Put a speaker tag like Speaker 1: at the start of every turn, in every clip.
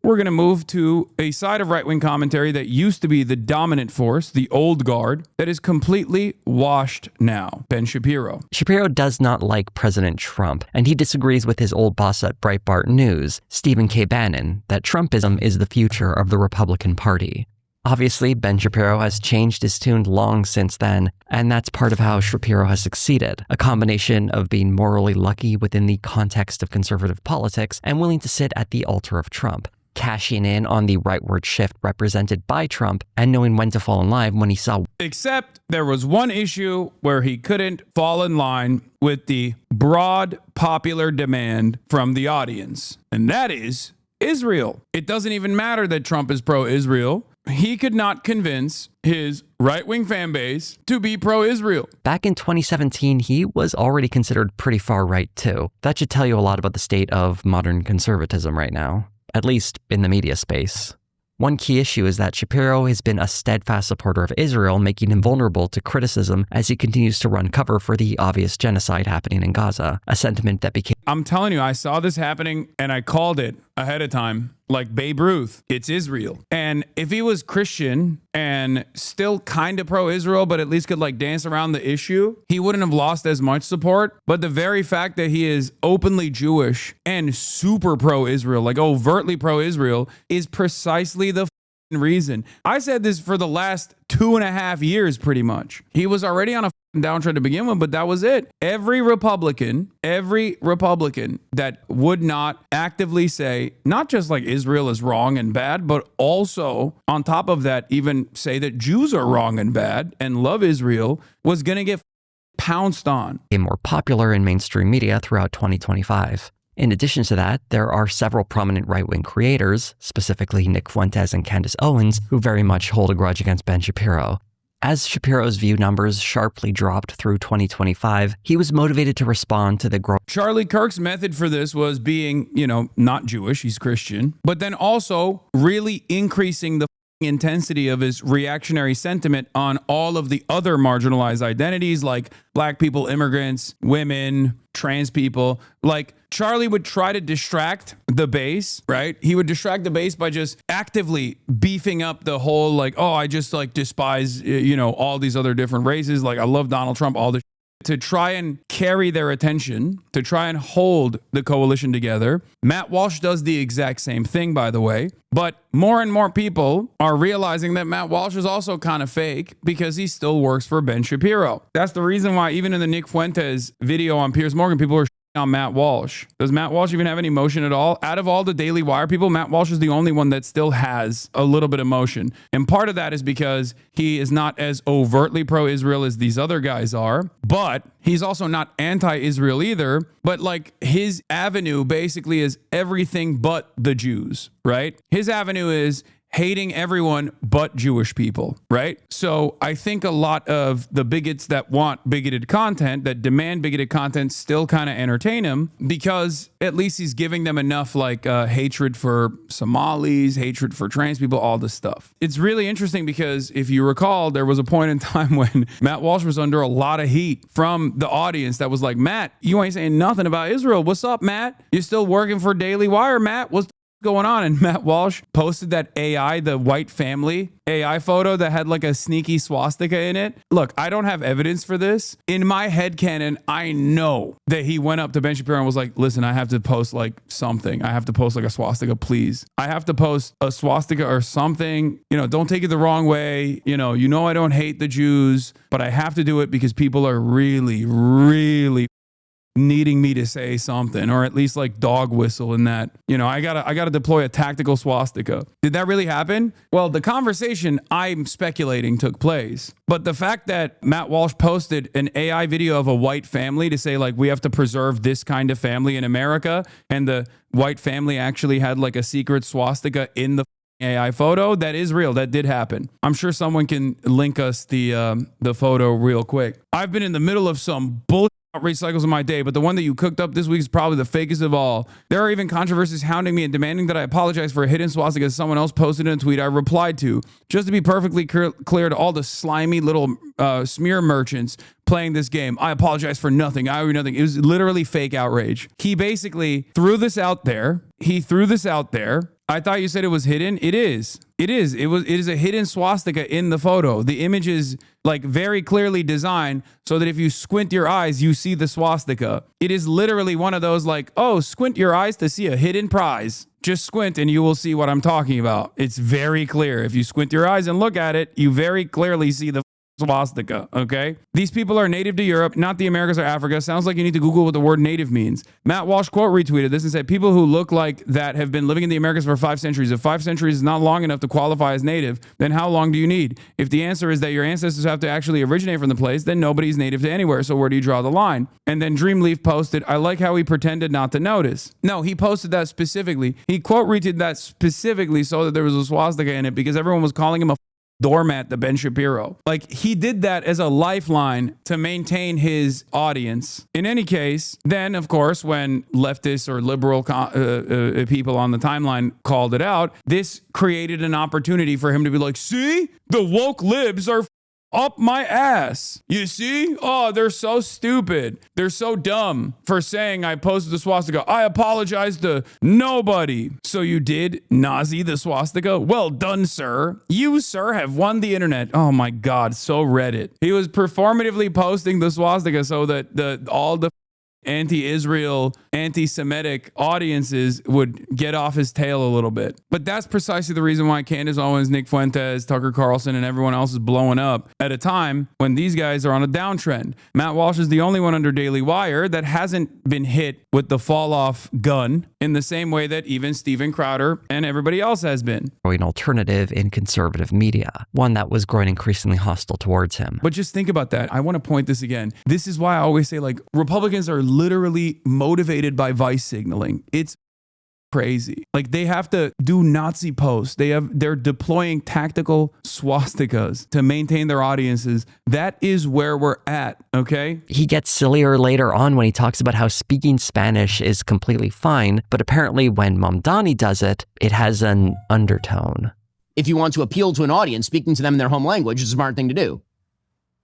Speaker 1: we're going to move to a side of right-wing commentary that used to be the dominant force, the old guard, that is completely washed now. Ben Shapiro.
Speaker 2: Shapiro does not like President Trump, and he disagrees with his old boss at Breitbart News, Stephen K. Bannon, that Trumpism is the future of the Republican Party. Obviously, Ben Shapiro has changed his tune long since then, and that's part of how Shapiro has succeeded, a combination of being morally lucky within the context of conservative politics and willing to sit at the altar of Trump, cashing in on the rightward shift represented by Trump and knowing when to fall in line when he saw.
Speaker 1: Except there was one issue where he couldn't fall in line with the broad popular demand from the audience, and that is Israel. It doesn't even matter that Trump is pro-Israel. He could not convince his right-wing fan base to be pro-Israel.
Speaker 2: Back in 2017, he was already considered pretty far right too. That should tell you a lot about the state of modern conservatism right now, at least in the media space. One key issue is that Shapiro has been a steadfast supporter of Israel, making him vulnerable to criticism as he continues to run cover for the obvious genocide happening in Gaza, a sentiment that became...
Speaker 1: I'm telling you, I saw this happening and I called it ahead of time, like Babe Ruth. It's Israel. And if he was Christian and still kind of pro-Israel, but at least could like dance around the issue, he wouldn't have lost as much support. But the very fact that he is openly Jewish and super pro-Israel, like overtly pro-Israel, is precisely the reason. I said this for the last 2.5 years, pretty much. He was already on a downtrend to begin with, but that was it. Every Republican that would not actively say, not just like Israel is wrong and bad, but also on top of that, even say that Jews are wrong and bad and love Israel, was going to get pounced on.
Speaker 2: Became more popular in mainstream media throughout 2025. In addition to that, there are several prominent right-wing creators, specifically Nick Fuentes and Candace Owens, who very much hold a grudge against Ben Shapiro. As Shapiro's view numbers sharply dropped through 2025, he was motivated to respond to the growth.
Speaker 1: Charlie Kirk's method for this was being, not Jewish, he's Christian, but then also really increasing the intensity of his reactionary sentiment on all of the other marginalized identities like black people, immigrants, women, trans people. Like Charlie would try to distract the base, right? He would distract the base by just actively beefing up the whole like, oh, I just like despise, all these other different races. Like I love Donald Trump, all this. To try and carry their attention, to try and hold the coalition together. Matt Walsh does the exact same thing, by the way. But more and more people are realizing that Matt Walsh is also kind of fake because he still works for Ben Shapiro. That's the reason why even in the Nick Fuentes video on Piers Morgan, people are on Matt Walsh. Does Matt Walsh even have any motion at all? Out of all the Daily Wire people, Matt Walsh is the only one that still has a little bit of motion. And part of that is because he is not as overtly pro-Israel as these other guys are, but he's also not anti-Israel either. But like his avenue basically is everything but the Jews, right? His avenue is hating everyone but Jewish people, right? So I think a lot of the bigots that want bigoted content, that demand bigoted content, still kind of entertain him because at least he's giving them enough like hatred for Somalis, hatred for trans people, all this stuff. It's really interesting because if you recall, there was a point in time when Matt Walsh was under a lot of heat from the audience that was like, Matt, you ain't saying nothing about Israel. What's up, Matt? You're still working for Daily Wire, Matt? What's going on? And Matt Walsh posted that AI, the white family AI photo that had like a sneaky swastika in it. Look, I don't have evidence for this. In my headcanon, I know that he went up to Ben Shapiro and was like, listen, I have to post like something. I have to post like a swastika, please. I have to post a swastika or something. Don't take it the wrong way. I don't hate the Jews, but I have to do it because people are really, really needing me to say something, or at least like dog whistle in that, I gotta deploy a tactical swastika. Did that really happen? Well, the conversation I'm speculating took place, but the fact that Matt Walsh posted an AI video of a white family to say like, we have to preserve this kind of family in America, and the white family actually had like a secret swastika in the AI photo, that is real. That did happen. I'm sure someone can link us the photo real quick. I've been in the middle of some bullshit outrage cycles in my day, but the one that you cooked up this week is probably the fakest of all. There are even controversies hounding me and demanding that I apologize for a hidden swastika someone else posted in a tweet I replied to. Just to be perfectly clear to all the slimy little smear merchants playing this game, I apologize for nothing. I owe you nothing. It was literally fake outrage. He basically threw this out there. I thought you said it was hidden. It is. It is. It is a hidden swastika in the photo. The image is like very clearly designed so that if you squint your eyes, you see the swastika. It is literally one of those like, oh, squint your eyes to see a hidden prize. Just squint and you will see what I'm talking about. It's very clear. If you squint your eyes and look at it, you very clearly see the swastika, okay? These people are native to Europe, not the Americas or Africa. Sounds like you need to Google what the word native means. Matt Walsh quote retweeted this and said, people who look like that have been living in the Americas for 5 centuries. If 5 centuries is not long enough to qualify as native, then how long do you need? If the answer is that your ancestors have to actually originate from the place, then nobody's native to anywhere. So where do you draw the line? And then Dreamleaf posted, I like how he pretended not to notice. No, he posted that specifically. He quote retweeted that specifically so that there was a swastika in it because everyone was calling him a doormat to Ben Shapiro. Like, he did that as a lifeline to maintain his audience. In any case, then, of course, when leftists or liberal people on the timeline called it out, this created an opportunity for him to be like, see, the woke libs are up my ass. You see? Oh, they're so stupid. They're so dumb for saying I posted the swastika. I apologize to nobody. So you did Nazi the swastika? Well done, sir. You, sir, have won the internet. Oh my God, so Reddit. He was performatively posting the swastika so that all the anti-Israel, anti-Semitic audiences would get off his tail a little bit. But that's precisely the reason why Candace Owens, Nick Fuentes, Tucker Carlson, and everyone else is blowing up at a time when these guys are on a downtrend. Matt Walsh is the only one under Daily Wire that hasn't been hit with the fall-off gun in the same way that even Steven Crowder and everybody else has been.
Speaker 2: An alternative in conservative media, one that was growing increasingly hostile towards him.
Speaker 1: But just think about that. I want to point this again. This is why I always say, like, Republicans are literally motivated by vice signaling. It's crazy. Like, they have to do Nazi posts. They're deploying tactical swastikas to maintain their audiences. That is where we're at, okay?
Speaker 2: He gets sillier later on when he talks about how speaking Spanish is completely fine, but apparently when Mamdani does it, it has an undertone.
Speaker 3: If you want to appeal to an audience, speaking to them in their home language is a smart thing to do.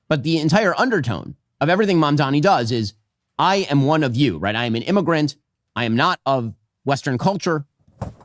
Speaker 3: But the entire undertone of everything Mamdani does is, I am one of you, right? I am an immigrant. I am not of Western culture.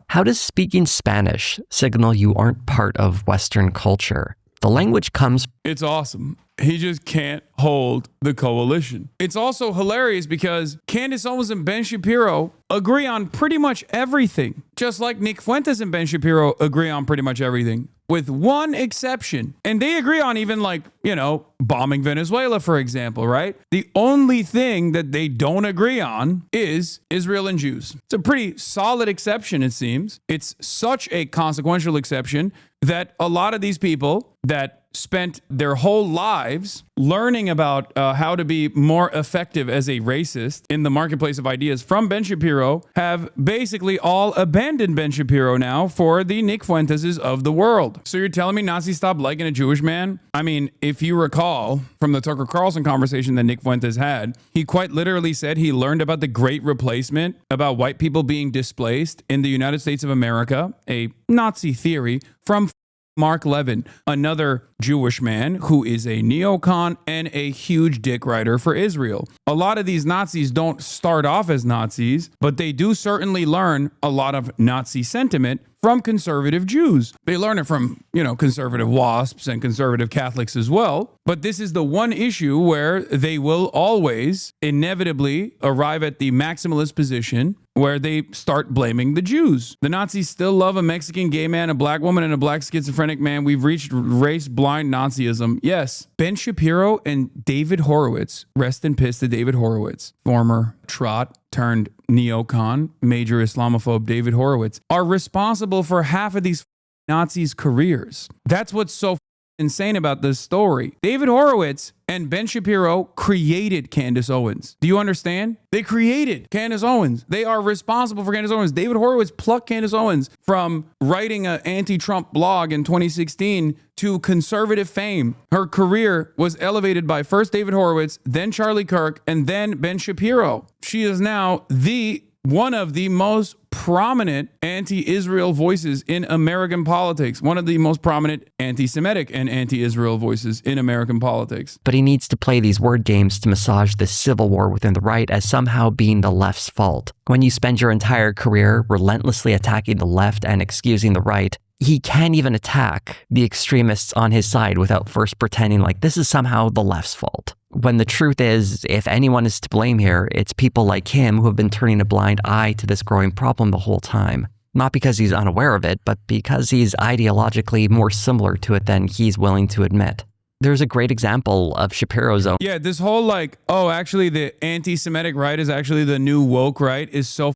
Speaker 2: How does speaking Spanish signal you aren't part of Western culture? The language comes...
Speaker 1: It's awesome. He just can't hold the coalition. It's also hilarious because Candace Owens and Ben Shapiro agree on pretty much everything, just like Nick Fuentes and Ben Shapiro agree on pretty much everything, with one exception. And they agree on even, like, you know, bombing Venezuela, for example, right? The only thing that they don't agree on is Israel and Jews. It's a pretty solid exception, it seems. It's such a consequential exception that a lot of these people that spent their whole lives learning about how to be more effective as a racist in the marketplace of ideas from Ben Shapiro have basically all abandoned Ben Shapiro now for the Nick Fuenteses of the world. So you're telling me Nazis stopped liking a Jewish man? I mean, if you recall from the Tucker Carlson conversation that Nick Fuentes had, he quite literally said he learned about the Great Replacement, about white people being displaced in the United States of America, a Nazi theory, from Mark Levin, another Jewish man who is a neocon and a huge dick rider for Israel. A lot of these Nazis don't start off as Nazis, but they do certainly learn a lot of Nazi sentiment from conservative Jews. They learn it from, you know, conservative WASPs and conservative Catholics as well. But this is the one issue where they will always inevitably arrive at the maximalist position where they start blaming the Jews. The Nazis still love a Mexican gay man, a black woman, and a black schizophrenic man. We've reached race-blind Nazism. Yes, Ben Shapiro and David Horowitz, rest in piss to David Horowitz, former trot turned neocon, major Islamophobe David Horowitz, are responsible for half of these Nazis' careers. That's what's so insane about this story. David Horowitz and Ben Shapiro created Candace Owens. Do you understand? They created Candace Owens. They are responsible for Candace Owens. David Horowitz plucked Candace Owens from writing an anti-Trump blog in 2016 to conservative fame. Her career was elevated by first David Horowitz, then Charlie Kirk, and then Ben Shapiro. She is now the one of the most prominent anti-Israel voices in American politics, one of the most prominent anti-Semitic and anti-Israel voices in American politics.
Speaker 2: But he needs to play these word games to massage this civil war within the right as somehow being the left's fault. When you spend your entire career relentlessly attacking the left and excusing the right, he can't even attack the extremists on his side without first pretending like this is somehow the left's fault. When the truth is, if anyone is to blame here, it's people like him who have been turning a blind eye to this growing problem the whole time. Not because he's unaware of it, but because he's ideologically more similar to it than he's willing to admit. There's a great example of Shapiro's own.
Speaker 1: Yeah, this whole like, oh, actually the anti-Semitic right is actually the new woke right is so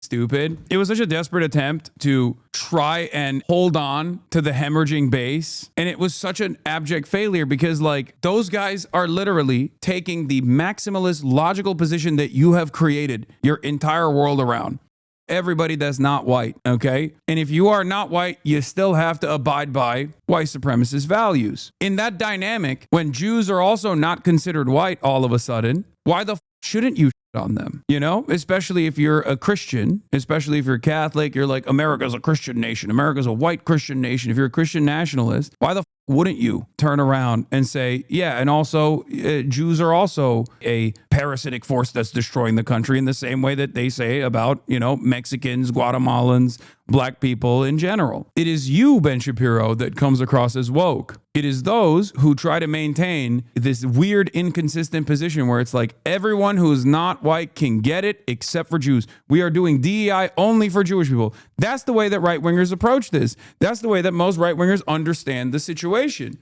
Speaker 1: stupid. It was such a desperate attempt to try and hold on to the hemorrhaging base. And it was such an abject failure because like those guys are literally taking the maximalist logical position that you have created your entire world around. Everybody that's not white, okay? And if you are not white, you still have to abide by white supremacist values. In that dynamic, when Jews are also not considered white all of a sudden, why the shouldn't you on them, you know, especially if you're a Christian, especially if you're Catholic, you're like, America's a Christian nation. America's a white Christian nation. If you're a Christian nationalist, why the wouldn't you turn around and say, yeah, and also Jews are also a parasitic force that's destroying the country in the same way that they say about, you know, Mexicans, Guatemalans, black people in general. It is you, Ben Shapiro, that comes across as woke. It is those who try to maintain this weird, inconsistent position where it's like everyone who is not white can get it except for Jews. We are doing DEI only for Jewish people. That's the way that right-wingers approach this. That's the way that most right-wingers understand the situation.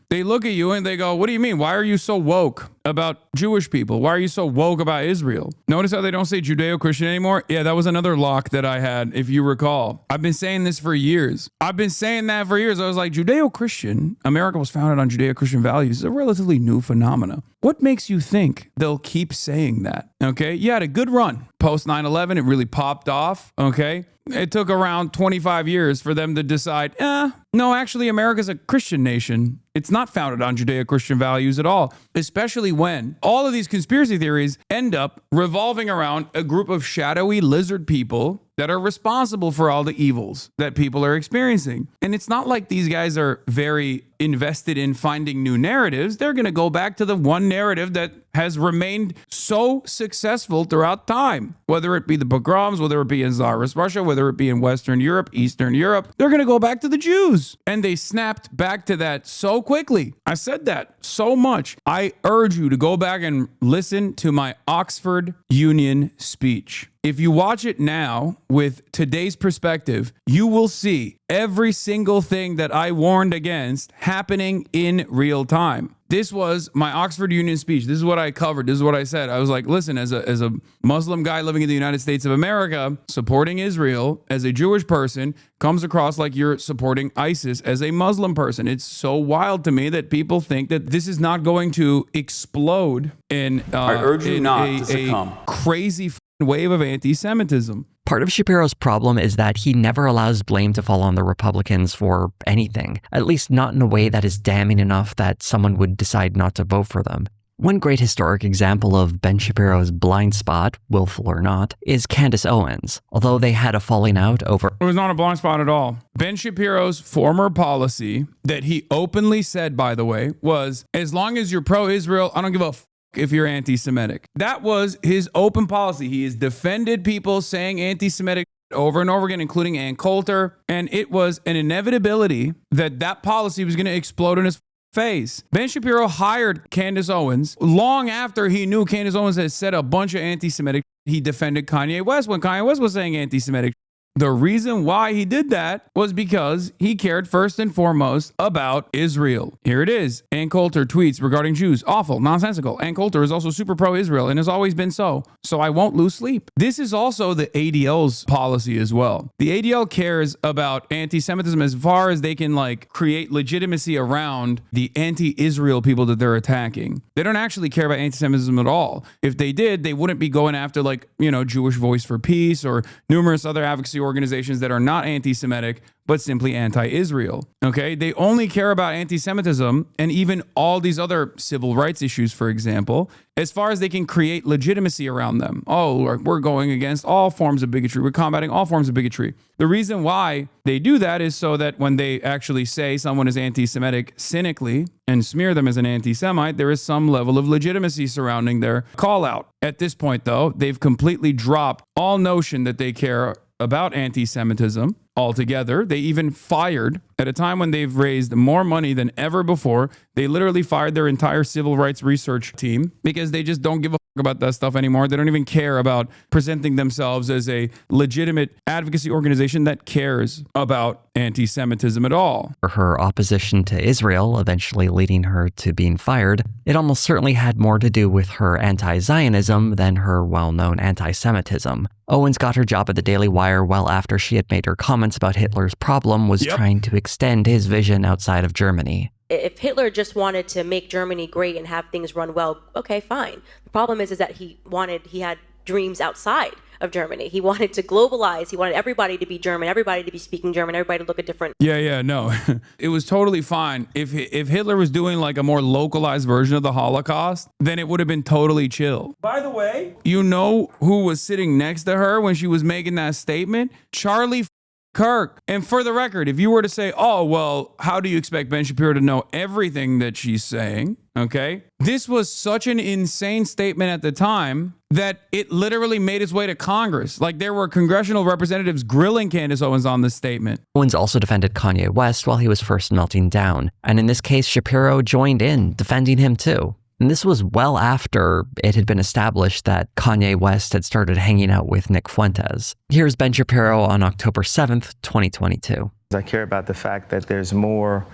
Speaker 1: They look at you and they go, what do you mean? Why are you so woke about Jewish people? Why are you so woke about Israel? Notice how they don't say Judeo-Christian anymore? Yeah, that was another lock that I had, if you recall. I've been saying this for years. I've been saying that for years. I was like, Judeo-Christian, America was founded on Judeo-Christian values. It's a relatively new phenomena. What makes you think they'll keep saying that? Okay, you had a good run. Post 9/11, it really popped off, okay? It took around 25 years for them to decide, no, actually, America's a Christian nation. It's not founded on Judeo-Christian values at all, especially when all of these conspiracy theories end up revolving around a group of shadowy lizard people that are responsible for all the evils that people are experiencing. And it's not like these guys are very invested in finding new narratives. They're going to go back to the one narrative that has remained so successful throughout time, whether it be the pogroms, whether it be in Tsarist Russia, whether it be in Western Europe, Eastern Europe. They're going to go back to the Jews. And they snapped back to that so quickly. I said that so much. I urge you to go back and listen to my Oxford Union speech. If you watch it now with today's perspective, you will see every single thing that I warned against happening in real time. This was my Oxford Union speech. This is what I covered. This is what I said. I was like, listen, as a Muslim guy living in the United States of America, supporting Israel as a Jewish person comes across like you're supporting ISIS as a Muslim person. It's so wild to me that people think that this is not going to explode in
Speaker 4: I urge you not to succumb.
Speaker 1: Crazy wave of anti-Semitism.
Speaker 2: Part of Shapiro's problem is that he never allows blame to fall on the Republicans for anything, at least not in a way that is damning enough that someone would decide not to vote for them. One great historic example of Ben Shapiro's blind spot, willful or not, is Candace Owens, although they had a falling out over...
Speaker 1: It was not a blind spot at all. Ben Shapiro's former policy that he openly said, by the way, was, as long as you're pro-Israel, I don't give a if you're anti-Semitic. That was his open policy. He has defended people saying anti-Semitic over and over again, including Ann Coulter. And it was an inevitability that that policy was going to explode in his face. Ben Shapiro hired Candace Owens long after he knew Candace Owens had said a bunch of anti-Semitic. He defended Kanye West when Kanye West was saying anti-Semitic. The reason why he did that was because he cared first and foremost about Israel. Here it is. Ann Coulter tweets regarding Jews. Awful, nonsensical. Ann Coulter is also super pro-Israel and has always been so. So I won't lose sleep. This is also the ADL's policy as well. The ADL cares about anti-Semitism as far as they can like create legitimacy around the anti-Israel people that they're attacking. They don't actually care about anti-Semitism at all. If they did, they wouldn't be going after like, you know, Jewish Voice for Peace or numerous other advocacy organizations that are not anti-Semitic, but simply anti-Israel. Okay? They only care about anti-Semitism and even all these other civil rights issues, for example, as far as they can create legitimacy around them. Oh, we're going against all forms of bigotry. We're combating all forms of bigotry. The reason why they do that is so that when they actually say someone is anti-Semitic cynically and smear them as an anti-Semite, there is some level of legitimacy surrounding their call out. At this point, though, they've completely dropped all notion that they care about anti-Semitism altogether. They even fired, at a time when they've raised more money than ever before, they literally fired their entire civil rights research team because they just don't give a fuck about that stuff anymore. They don't even care about presenting themselves as a legitimate advocacy organization that cares about anti-Semitism at all.
Speaker 2: For her opposition to Israel, eventually leading her to being fired, it almost certainly had more to do with her anti-Zionism than her well-known anti-Semitism. Owens got her job at the Daily Wire well after she had made her comments about Hitler's problem was trying to extend his vision outside of Germany.
Speaker 5: If Hitler just wanted to make Germany great and have things run well, okay, fine. The problem is that he had dreams outside of Germany. He wanted to globalize. He wanted everybody to be German, everybody to be speaking German, everybody to look at different.
Speaker 1: No. It was totally fine. If Hitler was doing like a more localized version of the Holocaust, then it would have been totally chill. By the way, you know who was sitting next to her when she was making that statement? Charlie Kirk. And for the record, if you were to say, oh, well, how do you expect Ben Shapiro to know everything that she's saying? Okay. This was such an insane statement at the time that it literally made its way to Congress. Like, there were congressional representatives grilling Candace Owens on this statement.
Speaker 2: Owens also defended Kanye West while he was first melting down. And in this case, Shapiro joined in, defending him too. And this was well after it had been established that Kanye West had started hanging out with Nick Fuentes. Here's Ben Shapiro on October 7th, 2022.
Speaker 6: I care about the fact that there's more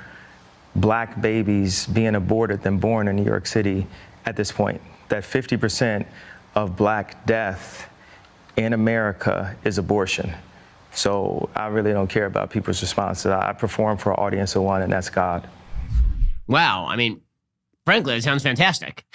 Speaker 6: black babies being aborted than born in New York City at this point. That 50% of black death in America is abortion. So I really don't care about people's responses. I perform for an audience of one, and that's God.
Speaker 3: Wow. I mean, frankly, it sounds fantastic.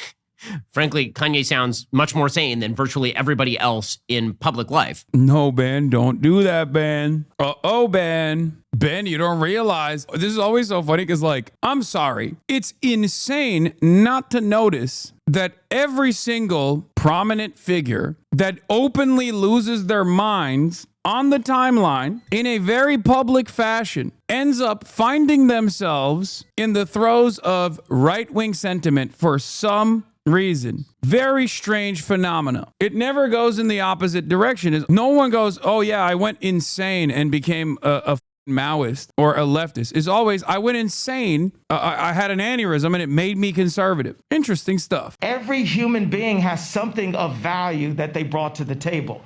Speaker 3: Frankly, Kanye sounds much more sane than virtually everybody else in public life.
Speaker 1: No, Ben, don't do that, Ben. Uh-oh, Ben. Ben, you don't realize. This is always so funny because, like, I'm sorry. It's insane not to notice that every single prominent figure that openly loses their minds on the timeline in a very public fashion ends up finding themselves in the throes of right-wing sentiment for some reason. Very strange phenomena. It never goes in the opposite direction. No one goes, oh yeah, I went insane and became a Maoist or a leftist. It's always, I went insane, I had an aneurysm and it made me conservative. Interesting stuff.
Speaker 7: Every human being has something of value that they brought to the table,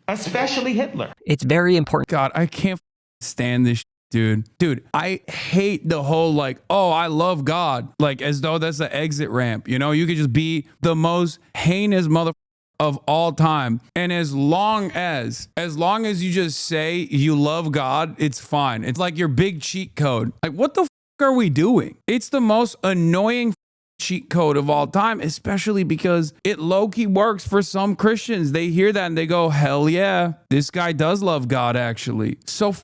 Speaker 7: especially Hitler.
Speaker 2: It's very important.
Speaker 1: God, I can't stand this dude. Dude, I hate the whole like, oh, I love God. Like, as though that's the exit ramp. You know, you could just be the most heinous motherfucker of all time. And as long as you just say you love God, it's fine. It's like your big cheat code. Like, what the fuck are we doing? It's the most annoying cheat code of all time, especially because it low-key works for some Christians. They hear that and they go, hell yeah, this guy does love God, actually. So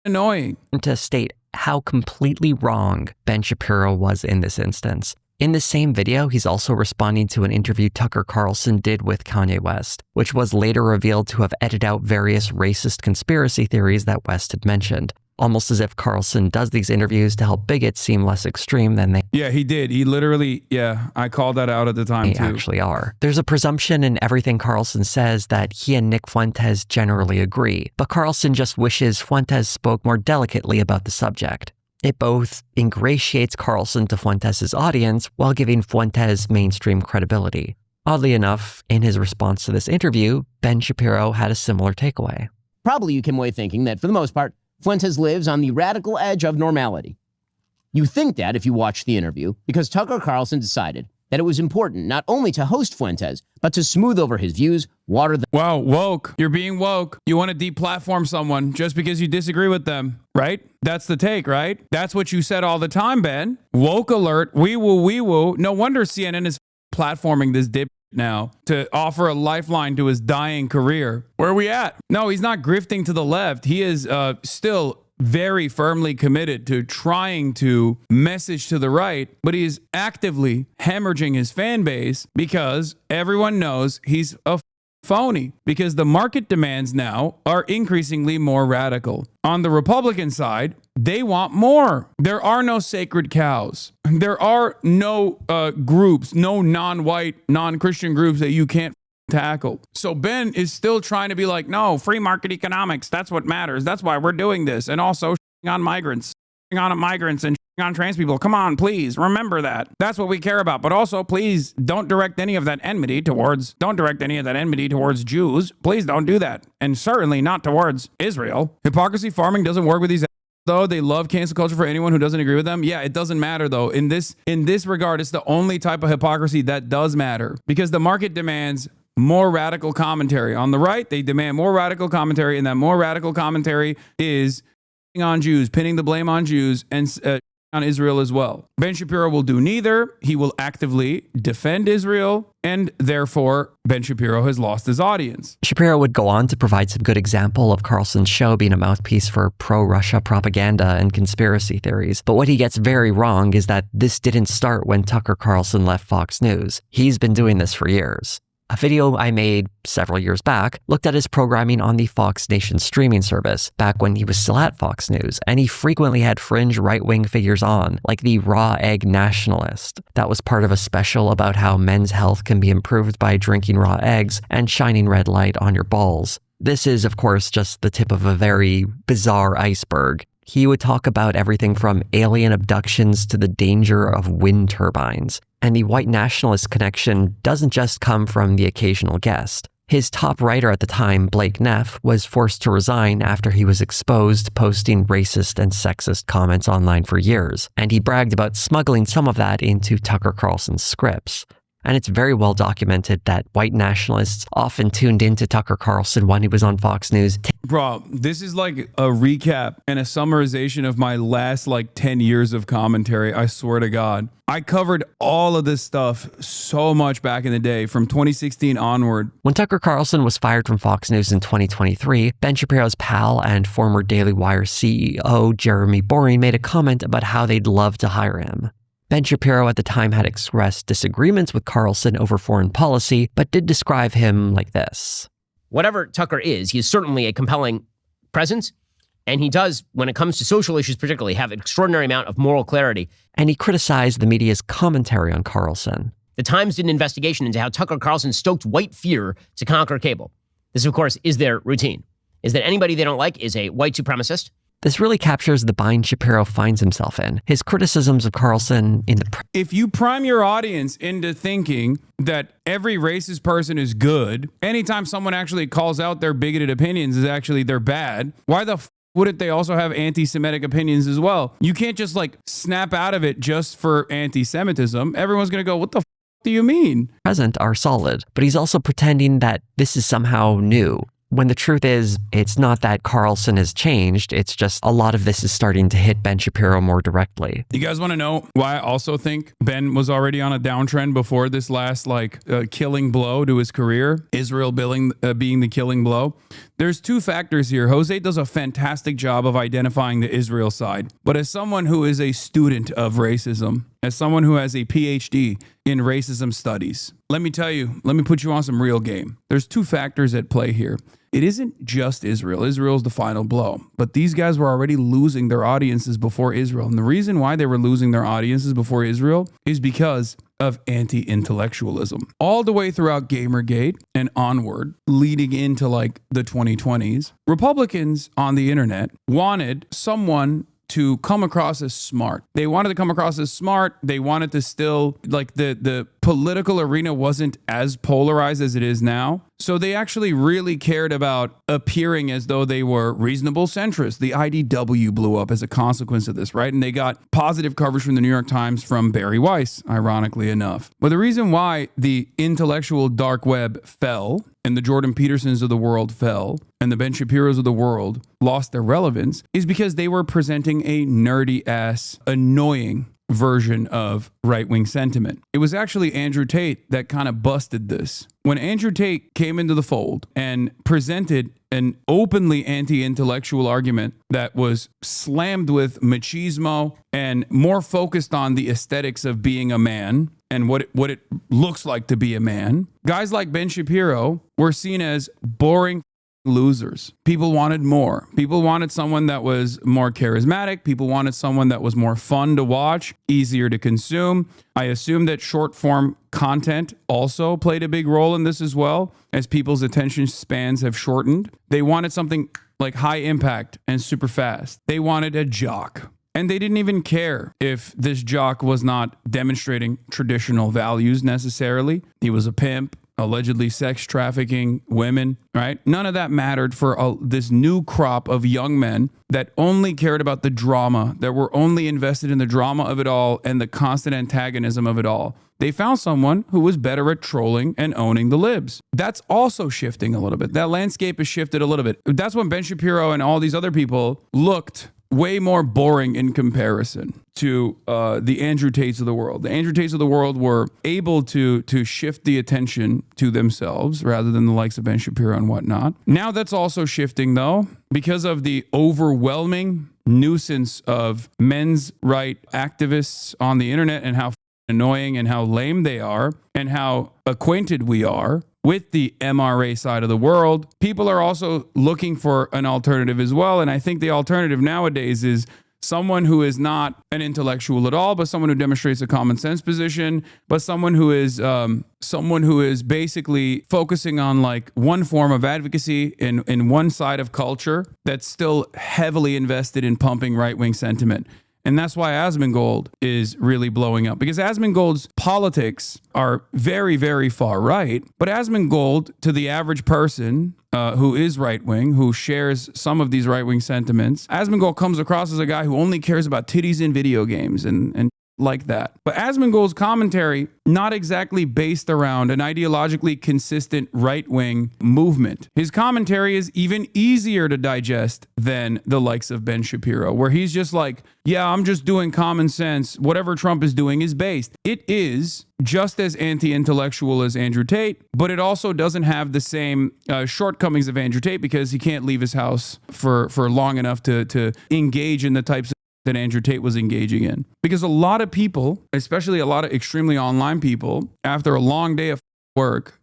Speaker 1: annoying.
Speaker 2: To state how completely wrong Ben Shapiro was in this instance. In the same video, he's also responding to an interview Tucker Carlson did with Kanye West, which was later revealed to have edited out various racist conspiracy theories that West had mentioned. Almost as if Carlson does these interviews to help bigots seem less extreme than they
Speaker 1: he did. He literally, I called that out at the time too.
Speaker 2: Actually are. There's a presumption in everything Carlson says that he and Nick Fuentes generally agree, but Carlson just wishes Fuentes spoke more delicately about the subject. It both ingratiates Carlson to Fuentes' audience while giving Fuentes mainstream credibility. Oddly enough, in his response to this interview, Ben Shapiro had a similar takeaway.
Speaker 3: Probably you came away thinking that, for the most part, Fuentes lives on the radical edge of normality. You think that if you watch the interview, because Tucker Carlson decided that it was important not only to host Fuentes, but to smooth over his views, water them.
Speaker 1: Wow, woke. You're being woke. You want to deplatform someone just because you disagree with them, right? That's the take, right? That's what you said all the time, Ben. Woke alert. Wee woo, wee woo. No wonder CNN is platforming this dip now to offer a lifeline to his dying career. Where are we at? No, he's not grifting to the left. He is still very firmly committed to trying to message to the right, but he's actively hemorrhaging his fan base because everyone knows he's a phony, because the market demands now are increasingly more radical. On the Republican side, they want more. There are no sacred cows. There are no groups, no non-white, non-Christian groups that you can't tackle. So Ben is still trying to be like, no, free market economics, that's what matters. That's why we're doing this. And also on migrants and on trans people. Come on, please remember that. That's what we care about. But also, please don't direct any of that enmity towards Jews. Please don't do that. And certainly not towards Israel. Hypocrisy farming doesn't work with these, though. They love cancel culture for anyone who doesn't agree with them. Yeah, it doesn't matter though. In this regard, it's the only type of hypocrisy that does matter, because the market demands more radical commentary. On the right, they demand more radical commentary, and that more radical commentary is on Jews, pinning the blame on Jews, and on Israel as well. Ben Shapiro will do neither. He will actively defend Israel, and therefore Ben Shapiro has lost his audience.
Speaker 2: Shapiro would go on to provide some good example of Carlson's show being a mouthpiece for pro-Russia propaganda and conspiracy theories. But what he gets very wrong is that this didn't start when Tucker Carlson left Fox News. He's been doing this for years. A video I made several years back looked at his programming on the Fox Nation streaming service back when he was still at Fox News, and he frequently had fringe right-wing figures on, like the raw egg nationalist. That was part of a special about how men's health can be improved by drinking raw eggs and shining red light on your balls. This is, of course, just the tip of a very bizarre iceberg. He would talk about everything from alien abductions to the danger of wind turbines. And the white nationalist connection doesn't just come from the occasional guest. His top writer at the time, Blake Neff, was forced to resign after he was exposed posting racist and sexist comments online for years, and he bragged about smuggling some of that into Tucker Carlson's scripts. And it's very well documented that white nationalists often tuned into Tucker Carlson when he was on Fox News.
Speaker 1: Bro, this is like a recap and a summarization of my last 10 years of commentary. I swear to God. I covered all of this stuff so much back in the day, from 2016 onward.
Speaker 2: When Tucker Carlson was fired from Fox News in 2023, Ben Shapiro's pal and former Daily Wire CEO Jeremy Boring made a comment about how they'd love to hire him. Ben Shapiro at the time had expressed disagreements with Carlson over foreign policy, but did describe him like this.
Speaker 3: Whatever Tucker is, he is certainly a compelling presence. And he does, when it comes to social issues particularly, have an extraordinary amount of moral clarity.
Speaker 2: And he criticized the media's commentary on Carlson.
Speaker 3: The Times did an investigation into how Tucker Carlson stoked white fear to conquer cable. This, of course, is their routine, is that anybody they don't like is a white supremacist.
Speaker 2: This really captures the bind Shapiro finds himself in. His criticisms of Carlson in the...
Speaker 1: If you prime your audience into thinking that every racist person is good, anytime someone actually calls out their bigoted opinions is actually they're bad, why the wouldn't they also have anti-Semitic opinions as well? You can't just snap out of it just for anti-Semitism. Everyone's going to go, what the do you mean?
Speaker 2: Present are solid, but he's also pretending that this is somehow new. When the truth is, it's not that Carlson has changed, it's just a lot of this is starting to hit Ben Shapiro more directly.
Speaker 1: You guys want to know why I also think Ben was already on a downtrend before this last killing blow to his career, Israel being the killing blow? There's two factors here. Jose does a fantastic job of identifying the Israel side, but as someone who is a student of racism, as someone who has a PhD in racism studies, let me put you on some real game. There's two factors at play here. It isn't just Israel. Israel's the final blow. But these guys were already losing their audiences before Israel. And the reason why they were losing their audiences before Israel is because of anti-intellectualism. All the way throughout Gamergate and onward, leading into the 2020s, Republicans on the internet wanted someone to come across as smart. They wanted to come across as smart. They wanted to still, the political arena wasn't as polarized as it is now. So they actually really cared about appearing as though they were reasonable centrists. The IDW blew up as a consequence of this, right? And they got positive coverage from the New York Times from Barry Weiss, ironically enough. But the reason why the intellectual dark web fell and the Jordan Petersons of the world fell and the Ben Shapiros of the world lost their relevance is because they were presenting a nerdy ass, annoying version of right-wing sentiment. It was actually Andrew Tate that kind of busted this. When Andrew Tate came into the fold and presented an openly anti-intellectual argument that was slammed with machismo and more focused on the aesthetics of being a man and what it looks like to be a man. Guys like Ben Shapiro were seen as boring losers. People wanted more. People wanted someone that was more charismatic. People wanted someone that was more fun to watch, easier to consume. I assume that short form content also played a big role in this as well, as people's attention spans have shortened. They wanted something like high impact and super fast. They wanted a jock. And they didn't even care if this jock was not demonstrating traditional values necessarily. He was a pimp, allegedly sex trafficking women, right? None of that mattered for this new crop of young men that only cared about the drama, that were only invested in the drama of it all and the constant antagonism of it all. They found someone who was better at trolling and owning the libs. That's also shifting a little bit. That landscape has shifted a little bit. That's when Ben Shapiro and all these other people looked way more boring in comparison to the Andrew Tates of the world. The Andrew Tates of the world were able to shift the attention to themselves rather than the likes of Ben Shapiro and whatnot. Now that's also shifting though, because of the overwhelming nuisance of men's right activists on the internet and how annoying and how lame they are and how acquainted we are with the MRA side of the world. People are also looking for an alternative as well. And I think the alternative nowadays is someone who is not an intellectual at all, but someone who demonstrates a common sense position, but someone who is basically focusing on like one form of advocacy in one side of culture that's still heavily invested in pumping right-wing sentiment. And that's why Asmongold is really blowing up, because Asmongold's politics are very, very far right. But Asmongold, to the average person who is right-wing, who shares some of these right-wing sentiments, Asmongold comes across as a guy who only cares about titties in video games and like that. But Asmongold's commentary, not exactly based around an ideologically consistent right-wing movement. His commentary is even easier to digest than the likes of Ben Shapiro, where he's just like, yeah, I'm just doing common sense. Whatever Trump is doing is based. It is just as anti-intellectual as Andrew Tate, but it also doesn't have the same shortcomings of Andrew Tate because he can't leave his house for long enough to engage in the types of that Andrew Tate was engaging in. Because a lot of people, especially a lot of extremely online people, after a long day of work,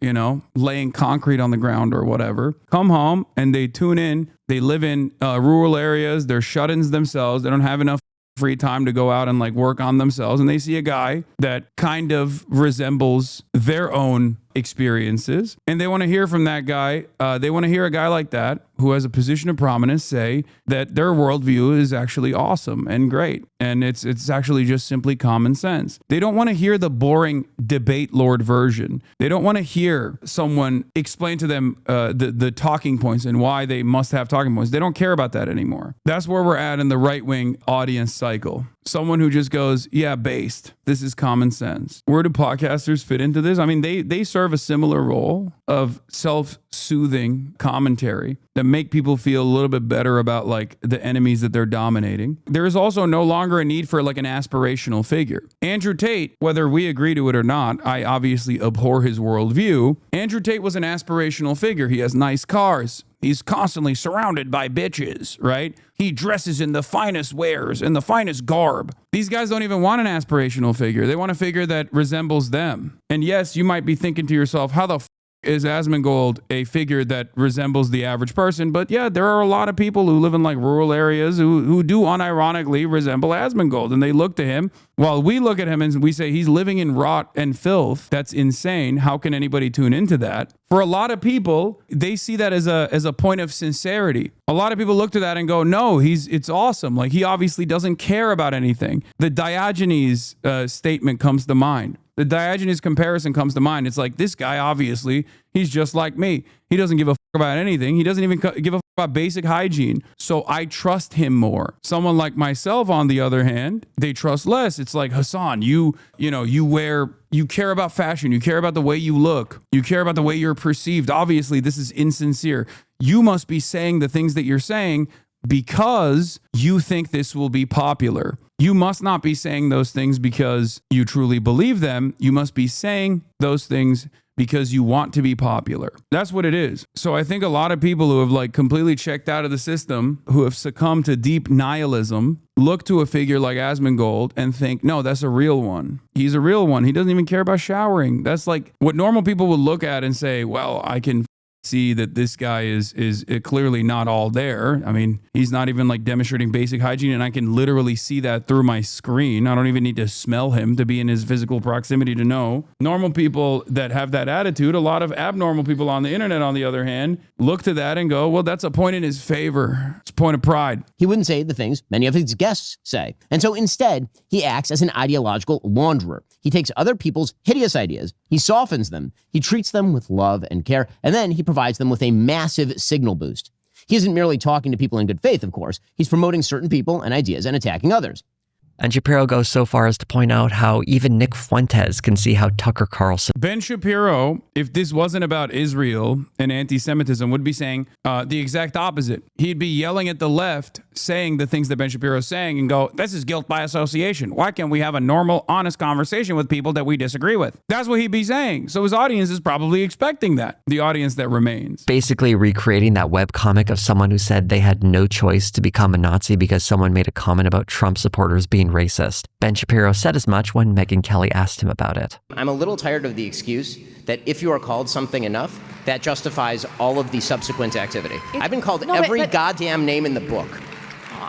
Speaker 1: laying concrete on the ground or whatever, come home and they tune in. They live in rural areas. They're shut-ins themselves. They don't have enough free time to go out and like work on themselves. And they see a guy that kind of resembles their own experiences. And they want to hear from that guy. They want to hear a guy like that who has a position of prominence say that their worldview is actually awesome and great. And it's actually just simply common sense. They don't want to hear the boring debate lord version. They don't want to hear someone explain to them the talking points and why they must have talking points. They don't care about that anymore. That's where we're at in the right-wing audience cycle. Someone who just goes, yeah, based. This is common sense. Where do podcasters fit into this? I mean, they serve a similar role of self-soothing commentary that make people feel a little bit better about like the enemies that they're dominating. There is also no longer a need for like an aspirational figure. Andrew Tate, whether we agree to it or not, I obviously abhor his worldview. Andrew Tate was an aspirational figure. He has nice cars. He's constantly surrounded by bitches, right? He dresses in the finest wares and the finest garb. These guys don't even want an aspirational figure. They want a figure that resembles them. And yes, you might be thinking to yourself, how the is Asmongold a figure that resembles the average person? But yeah, there are a lot of people who live in like rural areas who do unironically resemble Asmongold, and they look to him while we look at him and we say he's living in rot and filth. That's insane. How can anybody tune into that? For a lot of people, they see that as a point of sincerity. A lot of people look to that and go, no, it's awesome. Like he obviously doesn't care about anything. The Diogenes statement comes to mind. The Diogenes comparison comes to mind. It's like, this guy, obviously, he's just like me. He doesn't give a fuck about anything. He doesn't even give a fuck about basic hygiene. So I trust him more. Someone like myself, on the other hand, they trust less. It's like, Hasan, you care about fashion. You care about the way you look. You care about the way you're perceived. Obviously, this is insincere. You must be saying the things that you're saying because you think this will be popular. You must not be saying those things because you truly believe them. You must be saying those things because you want to be popular. That's what it is. So I think a lot of people who have like completely checked out of the system, who have succumbed to deep nihilism, look to a figure like Asmongold and think, no, that's a real one. He's a real one. He doesn't even care about showering. That's like what normal people would look at and say, well, I can see that this guy is clearly not all there. I mean, he's not even like demonstrating basic hygiene, and I can literally see that through my screen. I don't even need to smell him to be in his physical proximity to know. Normal people that have that attitude, a lot of abnormal people on the internet, on the other hand, look to that and go, well, that's a point in his favor. It's a point of pride.
Speaker 3: He wouldn't say the things many of his guests say. And so instead, he acts as an ideological launderer. He takes other people's hideous ideas, he softens them, he treats them with love and care, and then he provides them with a massive signal boost. He isn't merely talking to people in good faith, of course. He's promoting certain people and ideas and attacking others.
Speaker 2: And Shapiro goes so far as to point out how even Nick Fuentes can see how Tucker Carlson...
Speaker 1: Ben Shapiro, if this wasn't about Israel and anti-Semitism, would be saying the exact opposite. He'd be yelling at the left, saying the things that Ben Shapiro is saying and go, this is guilt by association. Why can't we have a normal, honest conversation with people that we disagree with? That's what he'd be saying. So his audience is probably expecting that, the audience that remains.
Speaker 2: Basically recreating that webcomic of someone who said they had no choice to become a Nazi because someone made a comment about Trump supporters being racist. Ben Shapiro said as much when Megyn Kelly asked him about it.
Speaker 3: I'm a little tired of the excuse that if you are called something enough, that justifies all of the subsequent activity. I've been called every goddamn name in the book.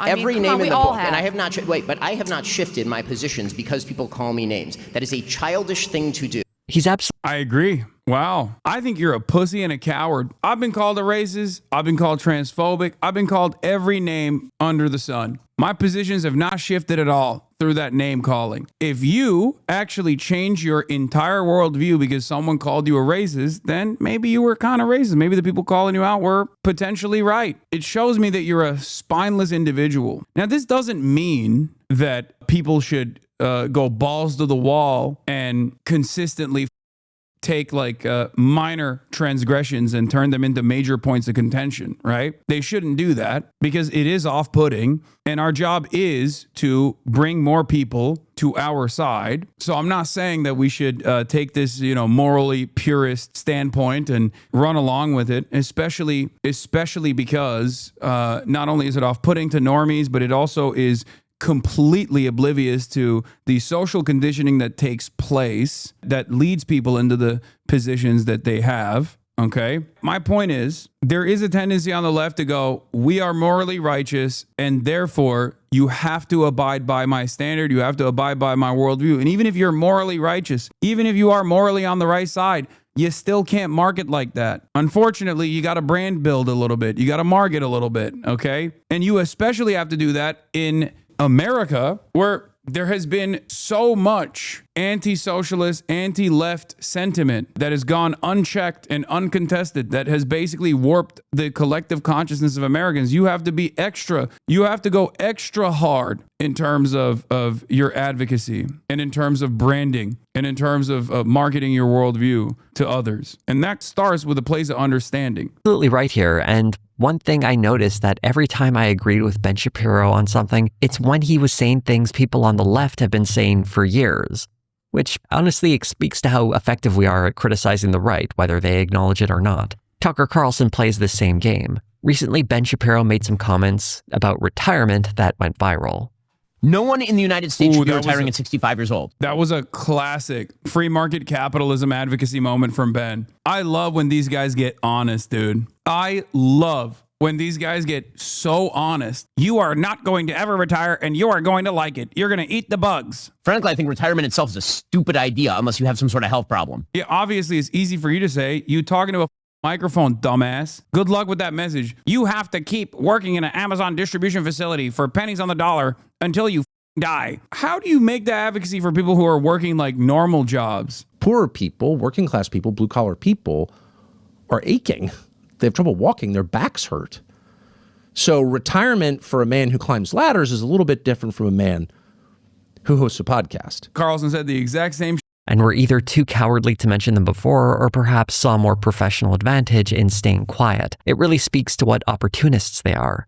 Speaker 3: Every name in the book. And I have not, I have not shifted my positions because people call me names. That is a childish thing to do.
Speaker 2: He's absolutely...
Speaker 1: I agree. Wow. I think you're a pussy and a coward. I've been called a racist. I've been called transphobic. I've been called every name under the sun. My positions have not shifted at all through that name calling. If you actually change your entire worldview because someone called you a racist, then maybe you were kind of racist. Maybe the people calling you out were potentially right. It shows me that you're a spineless individual. Now, this doesn't mean that people should go balls to the wall and consistently take like minor transgressions and turn them into major points of contention, right? They shouldn't do that because it is off-putting, and our job is to bring more people to our side. So I'm not saying that we should take this, morally purist standpoint and run along with it, especially because not only is it off-putting to normies, but it also is completely oblivious to the social conditioning that takes place that leads people into the positions that they have. Okay. My point is, there is a tendency on the left to go, we are morally righteous, and therefore you have to abide by my standard. You have to abide by my worldview. And even if you're morally righteous, even if you are morally on the right side, you still can't market like that. Unfortunately, you got to brand build a little bit. You got to market a little bit. Okay. And you especially have to do that in America, where there has been so much anti-socialist, anti-left sentiment that has gone unchecked and uncontested, that has basically warped the collective consciousness of Americans. You have to be you have to go extra hard in terms of your advocacy and in terms of branding and in terms of marketing your worldview to others. And that starts with a place of understanding.
Speaker 2: Absolutely right here. And one thing I noticed that every time I agreed with Ben Shapiro on something, it's when he was saying things people on the left have been saying for years, which honestly speaks to how effective we are at criticizing the right, whether they acknowledge it or not. Tucker Carlson plays the same game. Recently, Ben Shapiro made some comments about retirement that went viral.
Speaker 3: No one in the United States should be retiring at 65 years old.
Speaker 1: That was a classic free market capitalism advocacy moment from Ben. I love when these guys get honest, dude. I love when these guys get so honest. You are not going to ever retire, and you are going to like it. You're going to eat the bugs.
Speaker 3: Frankly, I think retirement itself is a stupid idea unless you have some sort of health problem.
Speaker 1: Yeah, obviously, it's easy for you to say. You talking to a microphone, dumbass. Good luck with that message. You have to keep working in an Amazon distribution facility for pennies on the dollar until you die. How do you make that advocacy for people who are working like normal jobs?
Speaker 8: Poorer people, working class people, blue collar people are aching. They have trouble walking. Their backs hurt. So retirement for a man who climbs ladders is a little bit different from a man who hosts a podcast.
Speaker 1: Carlson said the exact same
Speaker 2: and were either too cowardly to mention them before or perhaps saw more professional advantage in staying quiet. It really speaks to what opportunists they are.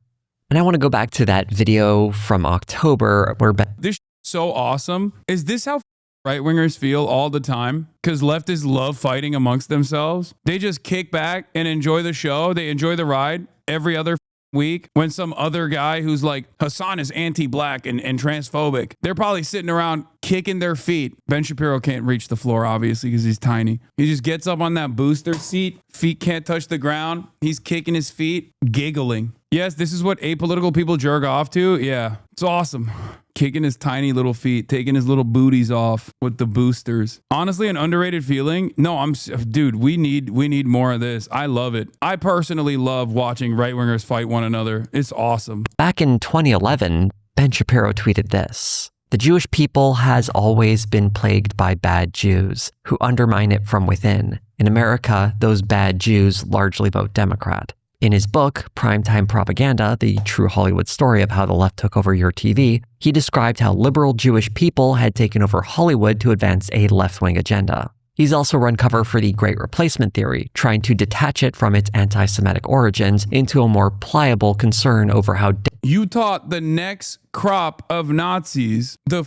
Speaker 2: And I want to go back to that video from October where
Speaker 1: this is so awesome. Is this how right-wingers feel all the time, because leftists love fighting amongst themselves. They just kick back and enjoy the show. They enjoy the ride every other week when some other guy who's like, Hasan is anti-black and transphobic, they're probably sitting around kicking their feet. Ben Shapiro can't reach the floor, obviously, because he's tiny. He just gets up on that booster seat. Feet can't touch the ground. He's kicking his feet, giggling. Yes, this is what apolitical people jerk off to. Yeah, it's awesome. Kicking his tiny little feet, taking his little booties off with the boosters. Honestly, an underrated feeling. No, dude, we need more of this. I love it. I personally love watching right-wingers fight one another. It's awesome.
Speaker 2: Back in 2011, Ben Shapiro tweeted this: "The Jewish people has always been plagued by bad Jews who undermine it from within. In America, those bad Jews largely vote Democrat." In his book, Primetime Propaganda, the true Hollywood story of how the left took over your TV, he described how liberal Jewish people had taken over Hollywood to advance a left-wing agenda. He's also run cover for the Great Replacement theory, trying to detach it from its anti-Semitic origins into a more pliable concern over how...
Speaker 1: You taught the next crop of Nazis the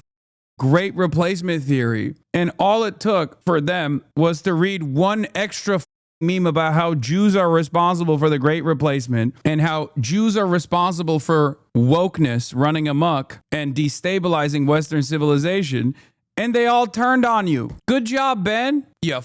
Speaker 1: Great Replacement theory, and all it took for them was to read one extra meme about how Jews are responsible for the Great Replacement and how Jews are responsible for wokeness running amok and destabilizing Western civilization, and they all turned on you. Good job, Ben. You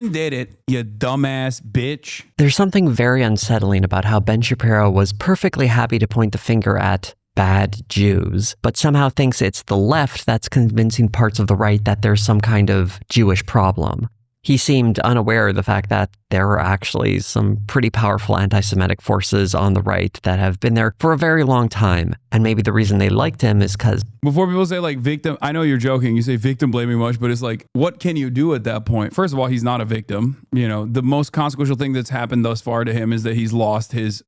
Speaker 1: did it, you dumbass bitch.
Speaker 2: There's something very unsettling about how Ben Shapiro was perfectly happy to point the finger at bad Jews, but somehow thinks it's the left that's convincing parts of the right that there's some kind of Jewish problem. He seemed unaware of the fact that there are actually some pretty powerful anti-Semitic forces on the right that have been there for a very long time. And maybe the reason they liked him is because...
Speaker 1: Before people say like victim, I know you're joking, you say victim blaming much, but it's like, what can you do at that point? First of all, he's not a victim. You know, the most consequential thing that's happened thus far to him is that he's lost his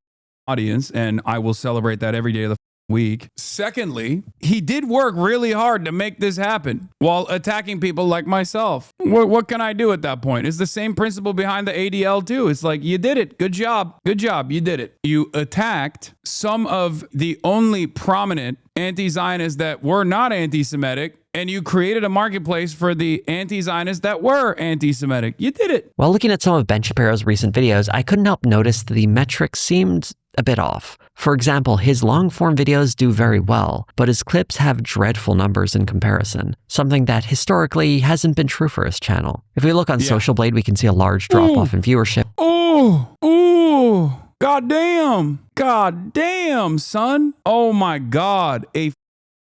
Speaker 1: audience, and I will celebrate that every day of the week. Secondly, he did work really hard to make this happen while attacking people like myself. What can I do at that point? It's the same principle behind the ADL too. It's like, you did it. Good job. Good job. You did it. You attacked some of the only prominent anti-Zionists that were not anti-Semitic, and you created a marketplace for the anti-Zionists that were anti-Semitic. You did it.
Speaker 2: While looking at some of Ben Shapiro's recent videos, I couldn't help notice that the metrics seemed a bit off. For example, his long-form videos do very well, but his clips have dreadful numbers in comparison, something that historically hasn't been true for his channel. If we look on Social Blade, we can see a large drop-off in viewership.
Speaker 1: God damn, son. Oh my God, a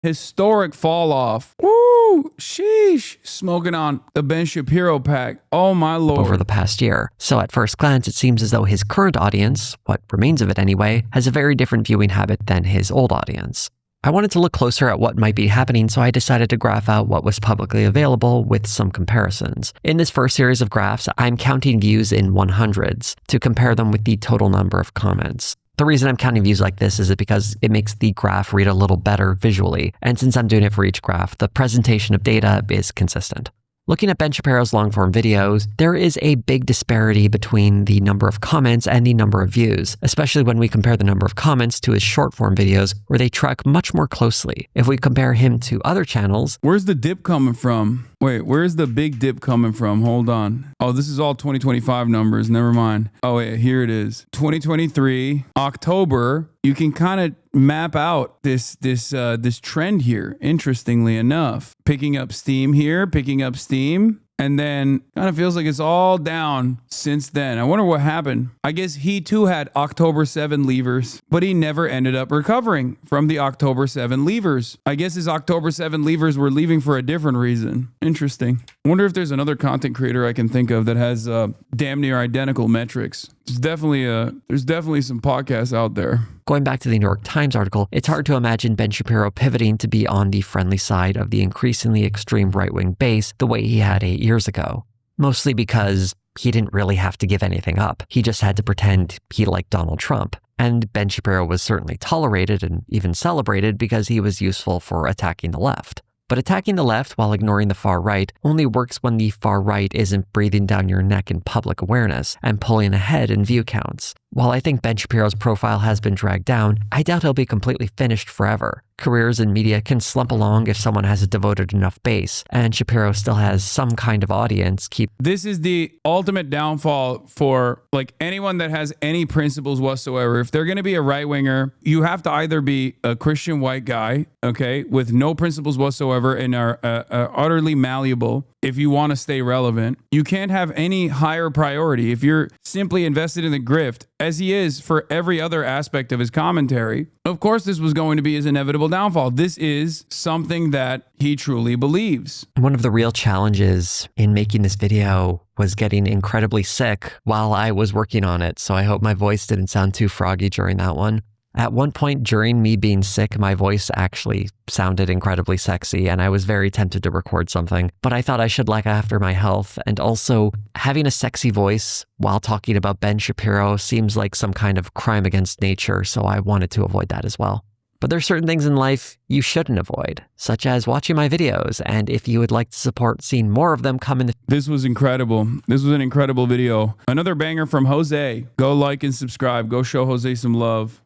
Speaker 1: historic fall off. Woo, sheesh. Smoking on the Ben Shapiro pack. Oh my Lord.
Speaker 2: Over the past year. So at first glance, it seems as though his current audience, what remains of it anyway, has a very different viewing habit than his old audience. I wanted to look closer at what might be happening, so I decided to graph out what was publicly available with some comparisons. In this first series of graphs, I'm counting views in 100s to compare them with the total number of comments. The reason I'm counting views like this is because it makes the graph read a little better visually, and since I'm doing it for each graph, the presentation of data is consistent. Looking at Ben Shapiro's long-form videos, there is a big disparity between the number of comments and the number of views, especially when we compare the number of comments to his short-form videos, where they track much more closely. If we compare him to other channels...
Speaker 1: Where's the dip coming from? Wait, where's the big dip coming from? Hold on. Oh, this is all 2025 numbers. Never mind. Oh, wait, here it is. 2023, October. You can kind of map out this trend here, interestingly enough. Picking up steam here, picking up steam. And then kind of feels like it's all down since then. I wonder what happened. I guess he too had October 7 levers, but he never ended up recovering from the October 7 levers. I guess his October 7 levers were leaving for a different reason. Interesting. I wonder if there's another content creator I can think of that has damn near identical metrics. There's definitely some podcasts out there.
Speaker 2: Going back to the New York Times article, it's hard to imagine Ben Shapiro pivoting to be on the friendly side of the increasingly extreme right-wing base the way he had 8 years ago. Mostly because he didn't really have to give anything up. He just had to pretend he liked Donald Trump. And Ben Shapiro was certainly tolerated and even celebrated because he was useful for attacking the left. But attacking the left while ignoring the far right only works when the far right isn't breathing down your neck in public awareness and pulling ahead in view counts. While I think Ben Shapiro's profile has been dragged down, I doubt he'll be completely finished forever. Careers in media can slump along if someone has a devoted enough base, and Shapiro still has some kind of audience.
Speaker 1: This is the ultimate downfall for like anyone that has any principles whatsoever. If they're going to be a right-winger, you have to either be a Christian white guy, okay, with no principles whatsoever and are utterly malleable if you want to stay relevant. You can't have any higher priority. If you're simply invested in the grift, as he is for every other aspect of his commentary, of course this was going to be his inevitable downfall. This is something that he truly believes.
Speaker 2: One of the real challenges in making this video was getting incredibly sick while I was working on it, so I hope my voice didn't sound too froggy during that one. At one point during me being sick, my voice actually sounded incredibly sexy, and I was very tempted to record something, but I thought I should look after my health, and also having a sexy voice while talking about Ben Shapiro seems like some kind of crime against nature, so I wanted to avoid that as well. But there's certain things in life you shouldn't avoid, such as watching my videos, and if you would like to support seeing more of them come in the...
Speaker 1: This was incredible. This was an incredible video. Another banger from Jose. Go like and subscribe. Go show Jose some love.